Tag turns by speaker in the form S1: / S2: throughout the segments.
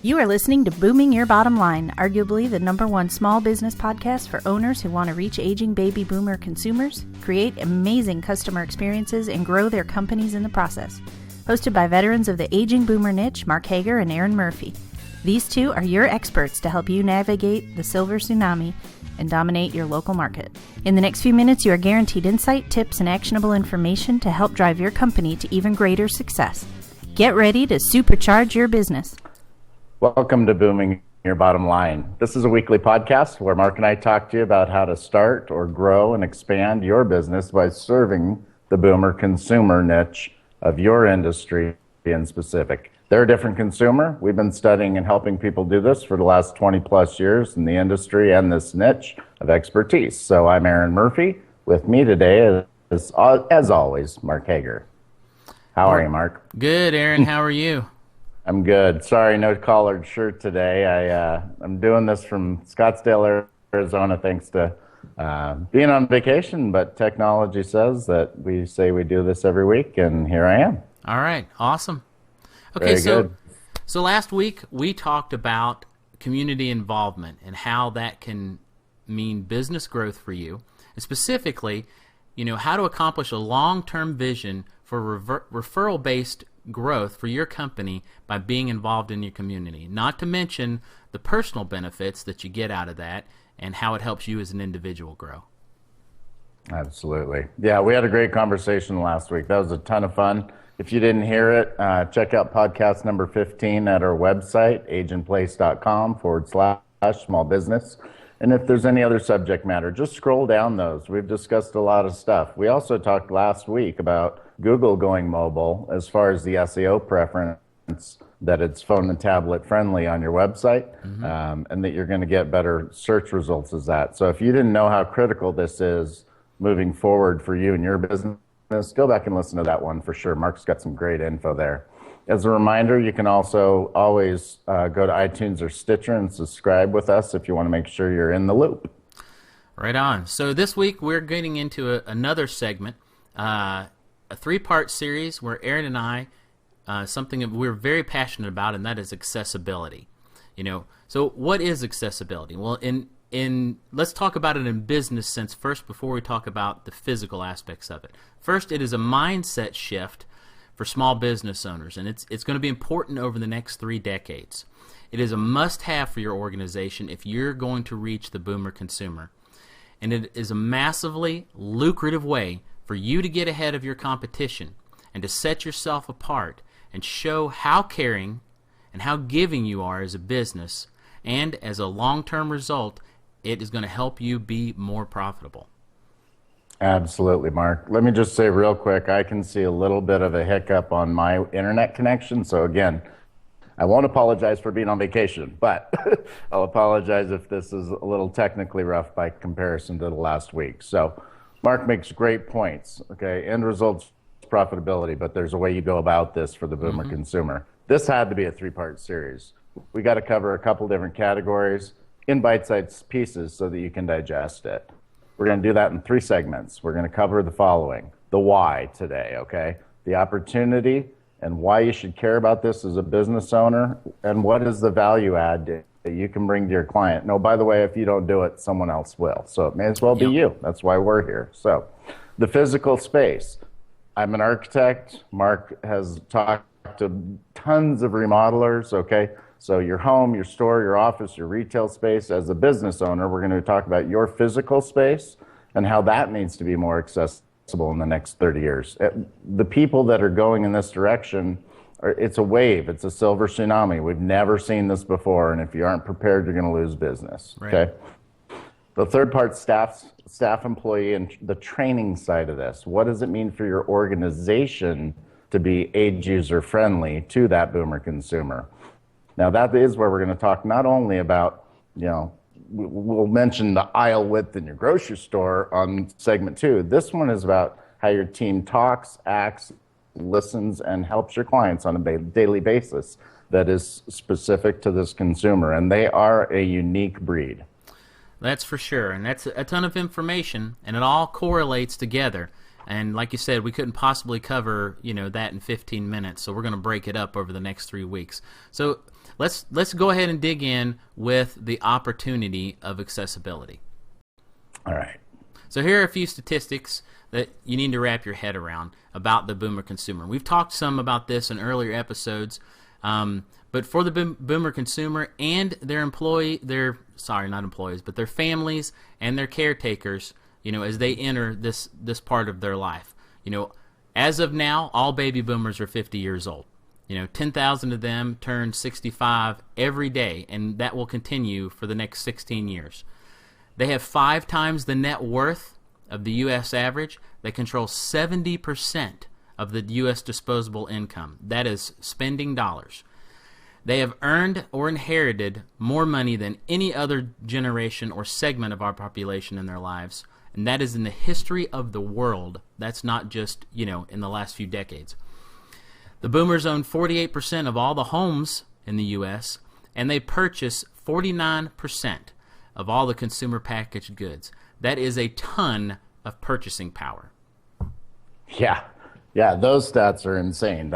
S1: You are listening to Booming Your Bottom Line, arguably the #1 small business podcast for owners who want to reach aging baby boomer consumers, create amazing customer experiences, and grow their companies in the process. Hosted by veterans of the aging boomer niche, Mark Hager and Aaron Murphy. These two are your experts to help you navigate the silver tsunami and dominate your local market. In the next few minutes, you are guaranteed insight, tips, and actionable information to help drive your company to even greater success. Get ready to supercharge your business.
S2: Welcome to Booming Your Bottom Line. This is a weekly podcast where Mark and I talk to you about how to start or grow and expand your business by serving the boomer consumer niche of your industry in specific. They're a different consumer. We've been studying and helping people do this for the last 20 plus years in the industry and this niche of expertise. So I'm Aaron Murphy. With me today is, as always, Mark Hager. How are you, Mark?
S3: Good, Aaron. How are you?
S2: I'm good. Sorry, no collared shirt today. I'm doing this from Scottsdale, Arizona, thanks to being on vacation, but technology says that we say we do this every week, and here I am.
S3: All right. Awesome. Okay, so last week we talked about community involvement and how that can mean business growth for you, and specifically, how to accomplish a long-term vision for referral-based growth for your company by being involved in your community. Not to mention the personal benefits that you get out of that and how it helps you as an individual grow.
S2: Absolutely. Yeah, we had a great conversation last week. That was a ton of fun. If you didn't hear it, check out podcast number 15 at our website, agentplace.com/small business. And if there's any other subject matter, just scroll down those. We've discussed a lot of stuff. We also talked last week about Google going mobile as far as the SEO preference, that it's phone and tablet friendly on your website, and that you're going to get better search results as that. So if you didn't know how critical this is moving forward for you and your business, go back and listen to that one for sure. Mark's got some great info there. As a reminder, you can also always go to iTunes or Stitcher and subscribe with us if you want to make sure you're in the loop.
S3: Right on. So this week we're getting into another segment, a 3-part series where Aaron and I, something that we're very passionate about, and that is accessibility. So what is accessibility? Well, let's talk about it in business sense first before we talk about the physical aspects of it. First, it is a mindset shift for small business owners, and it's going to be important over the next 3 decades. It is a must-have for your organization if you're going to reach the boomer consumer, and it is a massively lucrative way for you to get ahead of your competition and to set yourself apart and show how caring and how giving you are as a business, and as a long-term result, it is going to help you be more profitable.
S2: Absolutely, Mark. Let me just say real quick, I can see a little bit of a hiccup on my internet connection. So again, I won't apologize for being on vacation, but I'll apologize if this is a little technically rough by comparison to the last week. So Mark makes great points. Okay, end results, profitability, but there's a way you go about this for the boomer consumer. This had to be a 3-part series. We got to cover a couple different categories in bite-sized pieces so that you can digest it. We're going to do that in 3 segments. We're going to cover the following. The why today, okay? The opportunity and why you should care about this as a business owner, and what is the value add that you can bring to your client. No, by the way, if you don't do it, someone else will. So it may as well be you. That's why we're here. So the physical space. I'm an architect. Mark has talked to tons of remodelers, okay? So your home, your store, your office, your retail space. As a business owner, we're going to talk about your physical space and how that needs to be more accessible in the next 30 years. The people that are going in this direction, it's a wave. It's a silver tsunami. We've never seen this before, and if you aren't prepared, you're going to lose business.
S3: Right.
S2: Okay. The third part, staff employee, and the training side of this. What does it mean for your organization to be age user friendly to that boomer consumer? Now that is where we're going to talk not only about, we'll mention the aisle width in your grocery store on segment 2. This one is about how your team talks, acts, listens, and helps your clients on a daily basis that is specific to this consumer. And they are a unique breed.
S3: That's for sure. And that's a ton of information, and it all correlates together. And like you said, we couldn't possibly cover, that in 15 minutes, so we're going to break it up over the next 3 weeks. So let's go ahead and dig in with the opportunity of accessibility.
S2: All right.
S3: So here are a few statistics that you need to wrap your head around about the boomer consumer. We've talked some about this in earlier episodes, but for the boomer consumer and their their families and their caretakers, as they enter this part of their life, as of now, all baby boomers are 50 years old. 10,000 of them turn 65 every day, and that will continue for the next 16 years. They have 5 times the net worth of the U.S. average. They control 70% of the U.S. disposable income. That is spending dollars. They have earned or inherited more money than any other generation or segment of our population in their lives, and that is in the history of the world. That's not just, in the last few decades. The boomers own 48% of all the homes in the U.S., and they purchase 49% of all the consumer packaged goods. That is a ton of purchasing power.
S2: Yeah, those stats are insane.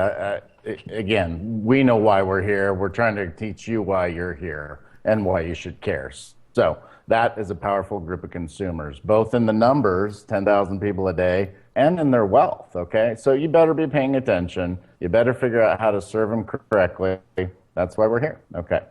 S2: Again, we know why we're here. We're trying to teach you why you're here and why you should care. So that is a powerful group of consumers, both in the numbers, 10,000 people a day, and in their wealth, okay? So you better be paying attention. You better figure out how to serve them correctly. That's why we're here. Okay,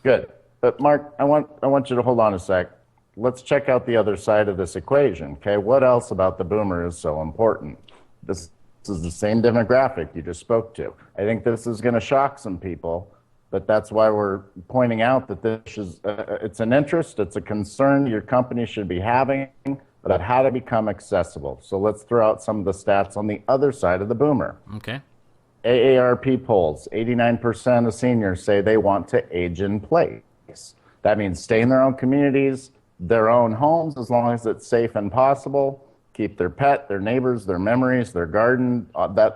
S2: good. But Mark, I want you to hold on a sec. Let's check out the other side of this equation, okay? What else about the boomer is so important? This is the same demographic you just spoke to. I think this is going to shock some people, but that's why we're pointing out that this is it's an interest, it's a concern your company should be having about how to become accessible. So let's throw out some of the stats on the other side of the boomer.
S3: Okay.
S2: AARP polls, 89% of seniors say they want to age in place. That means stay in their own communities, their own homes, as long as it's safe and possible. Keep their pet, their neighbors, their memories, their garden.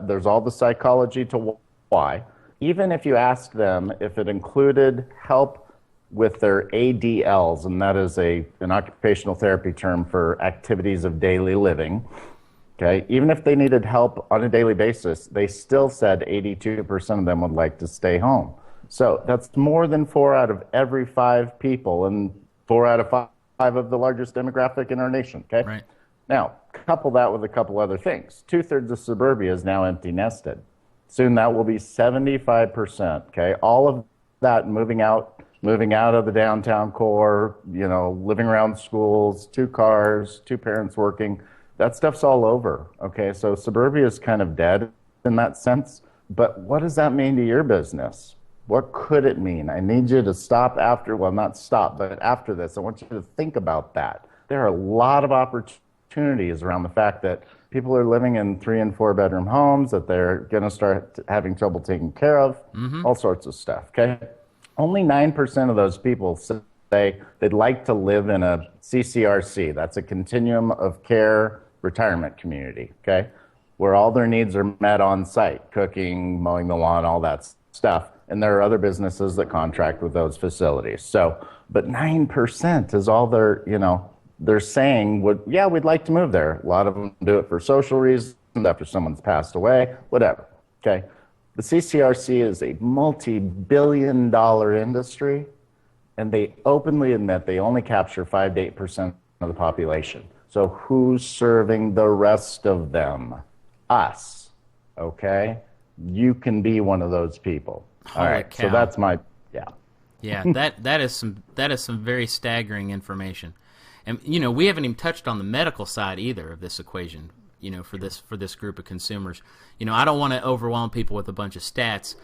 S2: There's all the psychology to why. Even if you ask them if it included help with their ADLs, and that is an occupational therapy term for activities of daily living, okay? Even if they needed help on a daily basis, they still said 82% of them would like to stay home. So that's more than 4 out of every 5 people, and 4 out of 5 of the largest demographic in our nation, okay?
S3: Right.
S2: Now, couple that with a couple other things. 2/3 of suburbia is now empty nested. Soon that will be 75%, okay? All of that moving out of the downtown core, living around schools, 2 cars, 2 parents working, that stuff's all over, okay? So suburbia is kind of dead in that sense, but what does that mean to your business? What could it mean? I need you to stop not stop, but after this, I want you to think about that. There are a lot of opportunities around the fact that people are living in 3 and 4 bedroom homes that they're going to start having trouble taking care of, all sorts of stuff, okay? Only 9% of those people say they'd like to live in a CCRC. That's a continuum of care retirement community, okay? Where all their needs are met on site, cooking, mowing the lawn, all that stuff. And there are other businesses that contract with those facilities. So, but 9% is all they're saying we'd like to move there. A lot of them do it for social reasons, after someone's passed away, whatever, okay? The CCRC is a multi-billion-dollar industry, and they openly admit they only capture 5 to 8% of the population. So who's serving the rest of them? Us, okay? You can be one of those people. All right,
S3: cow.
S2: So that's
S3: Yeah, that is some very staggering information. And we haven't even touched on the medical side either of this equation, for this group of consumers. I don't want to overwhelm people with a bunch of stats,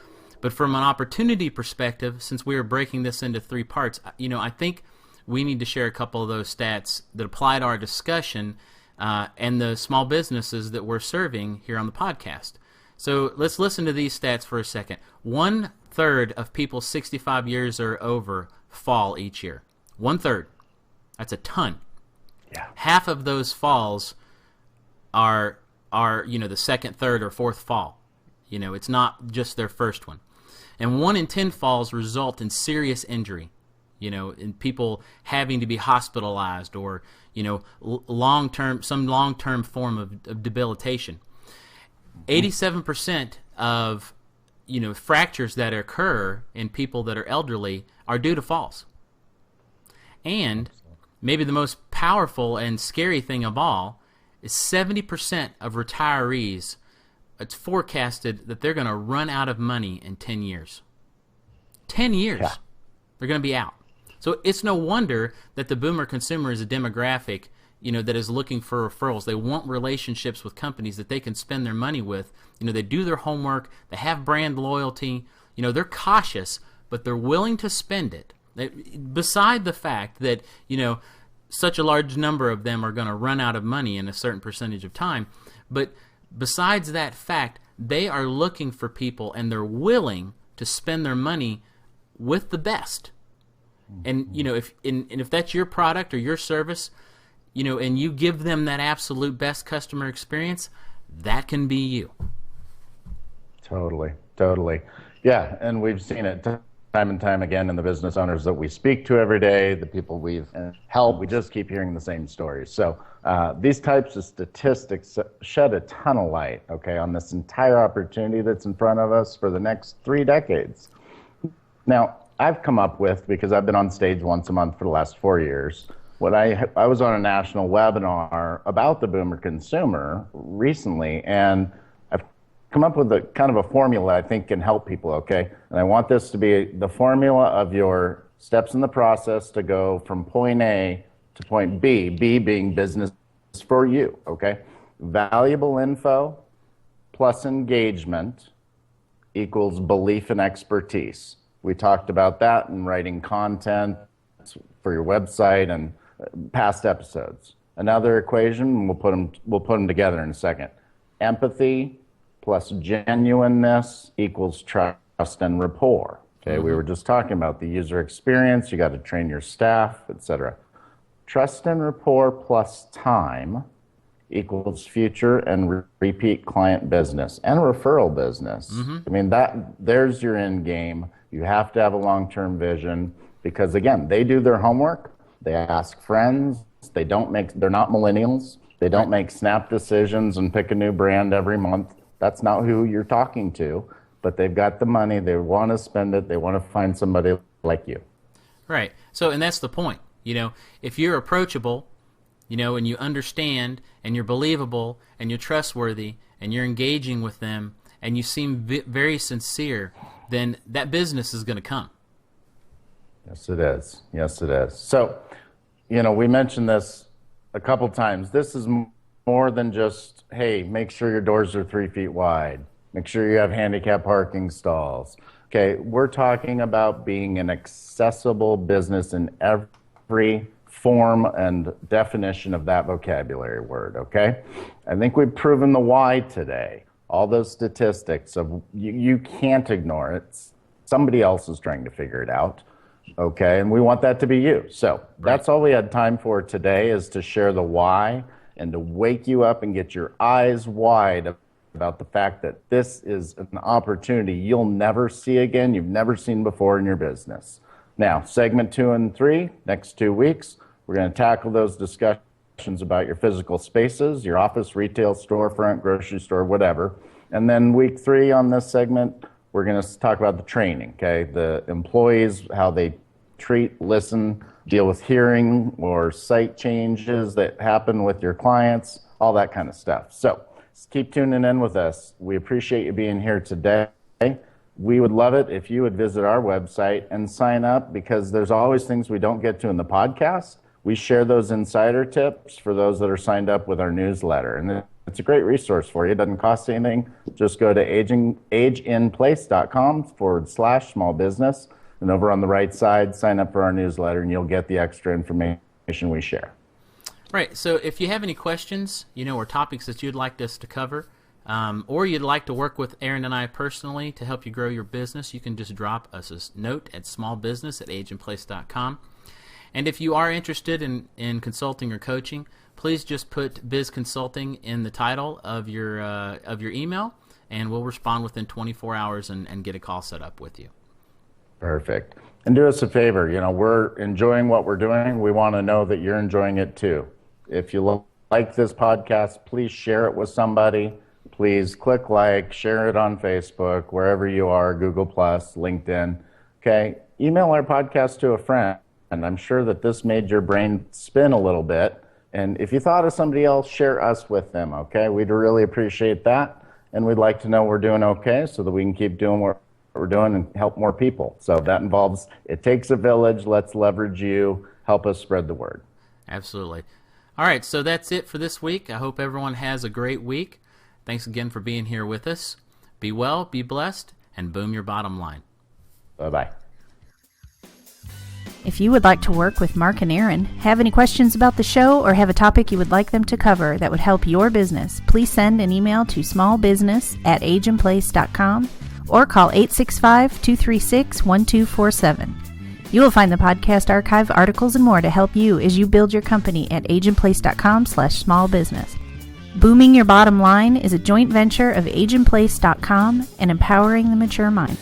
S3: but from an opportunity perspective, since we are breaking this into 3 parts, I think we need to share a couple of those stats that apply to our discussion and the small businesses that we're serving here on the podcast. So let's listen to these stats for a second. 1/3 of people 65 years or over fall each year. 1/3. That's a ton.
S2: Yeah.
S3: Half of those falls are the second, third, or fourth fall. It's not just their first one. And 1 in 10 falls result in serious injury. In people having to be hospitalized or some long-term form of debilitation. 87% of fractures that occur in people that are elderly are due to falls. And maybe the most powerful and scary thing of all is 70% of retirees, it's forecasted that they're going to run out of money in 10 years. 10 years. Yeah. They're going to be out. So it's no wonder that the boomer consumer is a demographic, that is looking for referrals. They want relationships with companies that they can spend their money with. They do their homework. They have brand loyalty. They're cautious, but they're willing to spend it. Beside the fact that, such a large number of them are going to run out of money in a certain percentage of time. But besides that fact, they are looking for people and they're willing to spend their money with the best. And, if that's your product or your service, and you give them that absolute best customer experience, that can be you.
S2: Totally. Yeah, and we've seen it time and time again in the business owners that we speak to every day, the people we've helped. We just keep hearing the same stories. So these types of statistics shed a ton of light, on this entire opportunity that's in front of us for the next 3 decades. Now, I've come up with, because I've been on stage once a month for the last 4 years, I was on a national webinar about the boomer consumer recently, and I've come up with a kind of a formula I think can help people, And I want this to be the formula of your steps in the process to go from point A to point B, B being business for you, Valuable info plus engagement equals belief and expertise. We talked about that in writing content for your website and past episodes. Another equation, we'll put them together in a second. Empathy plus genuineness equals trust and rapport. We were just talking about the user experience. You got to train your staff, etc. Trust and rapport plus time equals future and repeat client business and referral business. I mean, there's your end game. You have to have a long-term vision because, again, they do their homework. They ask friends. They're not millennials. They don't make snap decisions and pick a new brand every month. That's not who you're talking to, but they've got the money. They want to spend it. They want to find somebody like you.
S3: Right. So, and that's the point. If you're approachable, and you understand and you're believable and you're trustworthy and you're engaging with them and you seem very sincere, then that business is going to come.
S2: Yes, it is. So, we mentioned this a couple times. This is more than just, hey, make sure your doors are 3 feet wide. Make sure you have handicap parking stalls. We're talking about being an accessible business in every form and definition of that vocabulary word, I think we've proven the why today. All those statistics of you can't ignore it. Somebody else is trying to figure it out, and we want that to be you. So that's all we had time for today, is to share the why and to wake you up and get your eyes wide about the fact that this is an opportunity you'll never see again, you've never seen before in your business. Now, segment 2 and 3, next 2 weeks, we're going to tackle those discussions about your physical spaces, your office, retail, storefront, grocery store, whatever. And then week 3 on this segment, we're going to talk about the training, the employees, how they treat, listen, deal with hearing or sight changes that happen with your clients, all that kind of stuff. So keep tuning in with us. We appreciate you being here today. We would love it if you would visit our website and sign up, because there's always things we don't get to in the podcast. We share those insider tips for those that are signed up with our newsletter. And it's a great resource for you. It doesn't cost anything. Just go to ageinplace.com/small business. And over on the right side, sign up for our newsletter and you'll get the extra information we share.
S3: Right. So if you have any questions, or topics that you'd like us to cover, or you'd like to work with Aaron and I personally to help you grow your business, you can just drop us a note at smallbusiness@ageinplace.com. And if you are interested in consulting or coaching, please just put Biz Consulting in the title of your email, and we'll respond within 24 hours and get a call set up with you.
S2: Perfect. And do us a favor, we're enjoying what we're doing. We want to know that you're enjoying it too. If you like this podcast, please share it with somebody. please click like, share it on Facebook, wherever you are, Google Plus, LinkedIn. Okay, email our podcast to a friend. And I'm sure that this made your brain spin a little bit. And if you thought of somebody else, share us with them, okay? We'd really appreciate that. And we'd like to know we're doing okay so that we can keep doing what we're doing and help more people. So that involves, it takes a village. Let's leverage you. Help us spread the word.
S3: Absolutely. All right, so that's it for this week. I hope everyone has a great week. Thanks again for being here with us. Be well, be blessed, and boom your bottom line.
S2: Bye-bye.
S1: If you would like to work with Mark and Aaron, have any questions about the show, or have a topic you would like them to cover that would help your business, please send an email to smallbusiness@ageandplace.com or call 865-236-1247. You will find the podcast archive, articles, and more to help you as you build your company at ageandplace.com/smallbusiness. Booming Your Bottom Line is a joint venture of ageandplace.com and Empowering the Mature Mind.